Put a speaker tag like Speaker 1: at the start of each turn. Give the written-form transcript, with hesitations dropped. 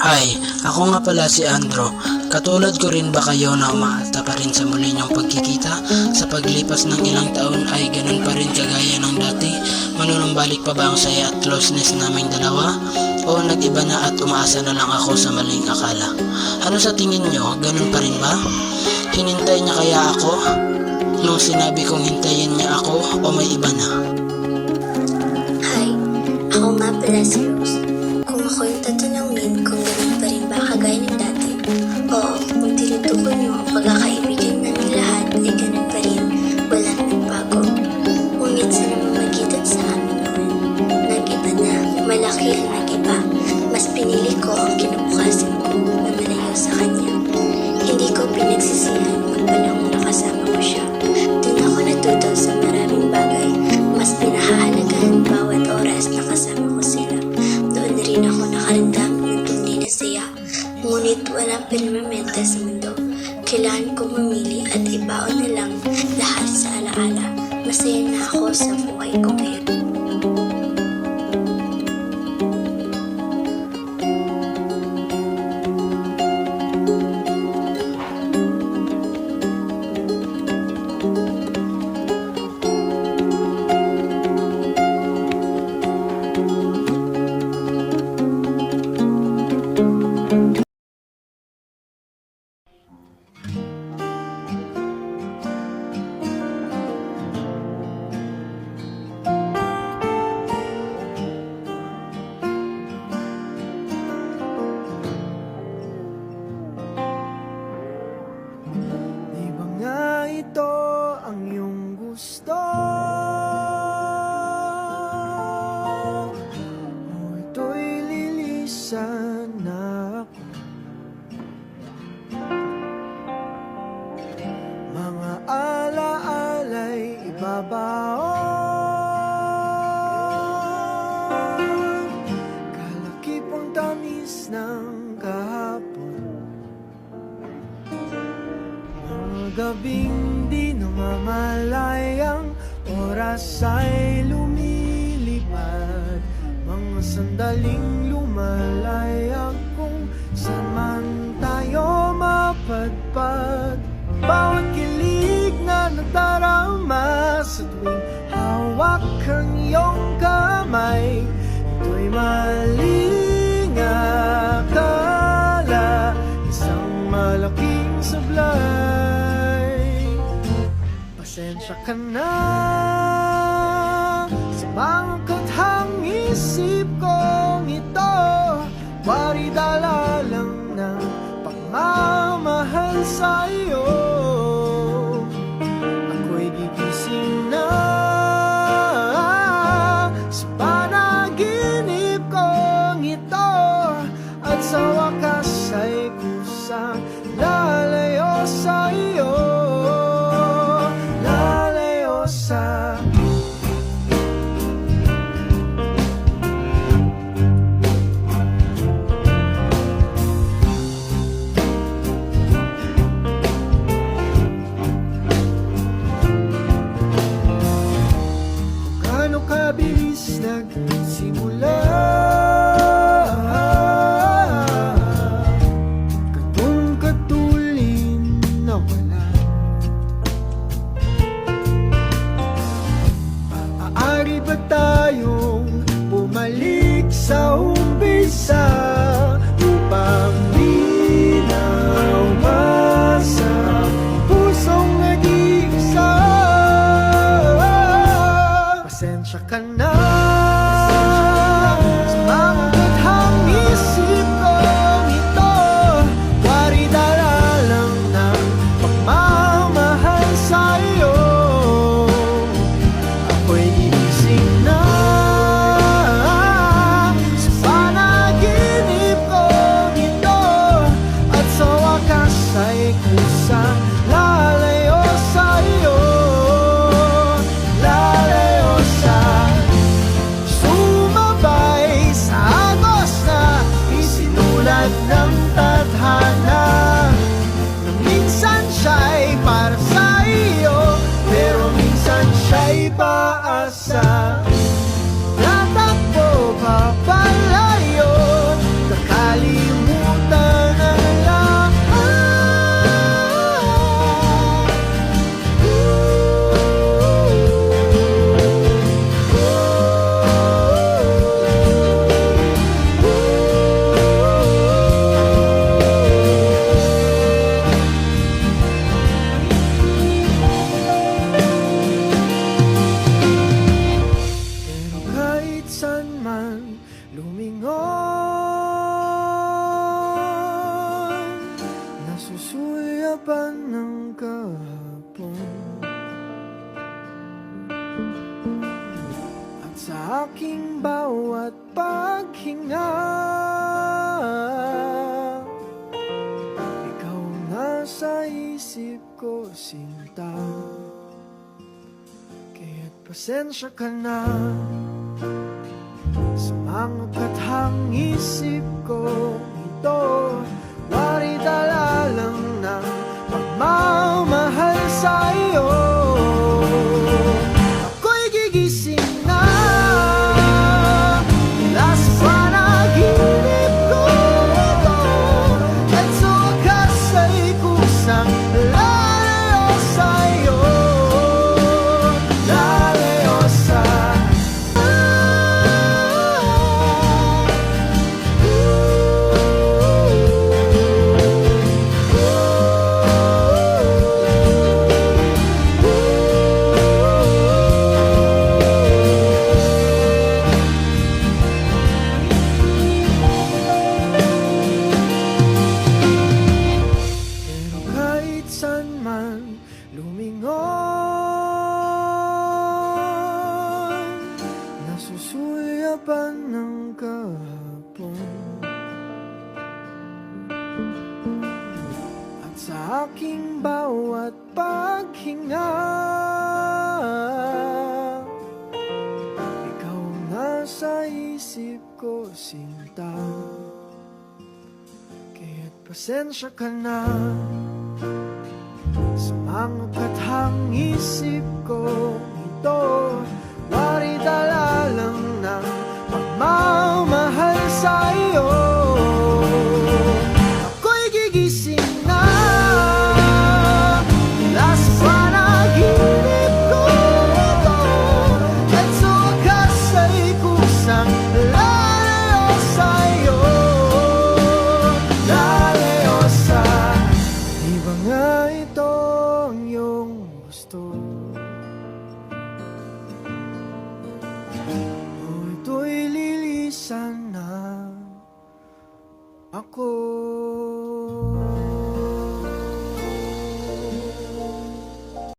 Speaker 1: Hi, ako nga pala si Andrew. Katulad ko rin ba kayo na umaalta pa rin sa muli niyong pagkikita? Sa paglipas ng ilang taon ay ganun pa rin kagaya ng dati? Manunumbalik pa ba ang saya at closeness naming dalawa? O nag-iba na at umaasa na lang ako sa maling akala? Ano sa tingin niyo, ganun pa rin ba? Hinintay niya kaya ako? Nung sinabi kong hintayin niya ako o may iba na?
Speaker 2: Hi, ako nga pala si Rose. Kung ako yung tatanungin kung ganun pa rin ba kagaya ng dati, oo, kung tinutukoy niyo ang pagkakaibigan namin lahat ay ganun pa rin, wala nang bago. Ngunit sa namamagitan sa amin noon, nag-iba na, malaki ang nag-iba. Mas pinili ko ang kinabukasan ko na malayo sa kanya. Hindi ko pinagsisihan kung palang nakasama ko siya. Doon ako natuto sa maraming bagay. Mas pinahahalagahan bawat oras na kasama ko sila. Doon na rin ako nakaramdam ng tunay na saya. Ngunit walang pinamamenta sa mundo. Kailangan kong mamili at ibaon na lang lahat sa alaala. Masaya na ako sa buhay ko ngayon.
Speaker 3: Di ba nga ito ang iyong gusto? O ito'y lilisan na ako? Mga alaala'y ibabaon, kalakip ang tamis ng kahapon. Mga gabing di namamalayang oras ay lumilipad. Mga sandaling lumalayag kung saan man tayo mapadpad. Bawat kilig na nadarama sa tuwing hawak ang iyong kamay, ito'y maling akala, isang malaking sablay. Pasensya ka na sa mga kathang isip kong ito. Wari dala lang ng pagmamahal sa iyo. Ako'y gigising na sa panaginip kong ito, at sa wakas ay kusang lalayo sa iyo. Lalayo sa gaano kabilis nagsimula, ganun katulin na wala. Maaari ba tayong bumalik sa umpisa upang linawa sa pusong nag-iisa? Pasensya ka na sa mga kathang isip kong ito. Wari dala lang ng pagmamahal sa iyo. Ako'y gigising na sa panaginip bawat paghinga. Ikaw nasa isip ko, sinta, kaya't pasensya ka na sa mga kathang isip ko. Ito, wari dala lang ng pagmamahal sa'yo. Ako'y gigising na mula sa panaginip ko, at sa wakas ay kusang lalayo sa'yo, lalayo sa kahit saan man lumingon, nasusulyapan ng kahapon. At sa aking bawat paghinga, ikaw nasa isip ko, sinta, kaya't pasensya ka na sa mga kathang isip ko. Ito, wari dala lang ng pagmamahal sa'yo. Ako'y gigising na mula sa panaginip ko, at sa wakas ay kusang lalayo sa'yo, lalayo sa di ba nga ito ang iyong gusto? O ito'y lilisan